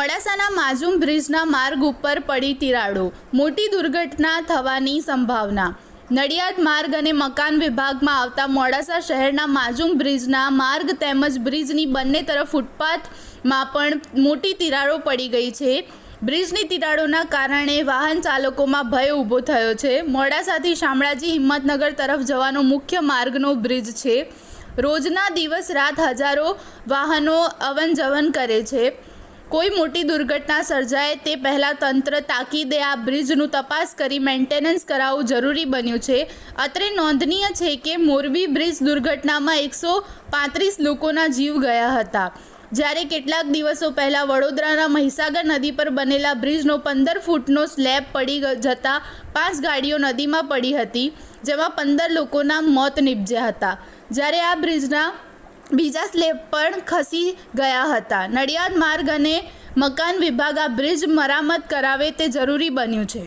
મોડાસાના માઝુમ બ્રિજના માર્ગ ઉપર પડી તિરાડો, મોટી દુર્ઘટના થવાની સંભાવના। નડિયાદ માર્ગ અને મકાન વિભાગમાં આવતા મોડાસા શહેરના માઝુમ બ્રિજના માર્ગ તેમજ બ્રિજની બંને તરફ ફૂટપાથમાં પણ મોટી તિરાડો પડી ગઈ છે। બ્રિજની તિરાડોના કારણે વાહન ચાલકોમાં ભય ઊભો થયો છે। મોડાસાથી શામળાજી હિંમતનગર તરફ જવાનો મુખ્ય માર્ગનો બ્રિજ છે। રોજના દિવસ રાત હજારો વાહનો અવન જવન કરે છે। કોઈ મોટી દુર્ઘટના સર્જાય તે પહેલાં તંત્ર તાકીદે આ બ્રિજનું તપાસ કરી મેન્ટેનન્સ કરાવવું જરૂરી બન્યું છે। અત્રે નોંધનીય છે કે મોરબી બ્રિજ દુર્ઘટનામાં 135 લોકોના જીવ ગયા હતા, જ્યારે કેટલાક દિવસો પહેલાં વડોદરાના મહીસાગર નદી પર બનેલા બ્રિજનો 15 ફૂટનો સ્લેબ પડી જતાં 5 ગાડીઓ નદીમાં પડી હતી, જેમાં 15 લોકોના મોત નીપજ્યા હતા, જ્યારે આ બ્રિજના બીજા સ્લેબ પણ ખસી ગયા હતા। નડિયાદ માર્ગ અને મકાન વિભાગ આ બ્રિજ મરામત કરાવે તે જરૂરી બન્યું છે।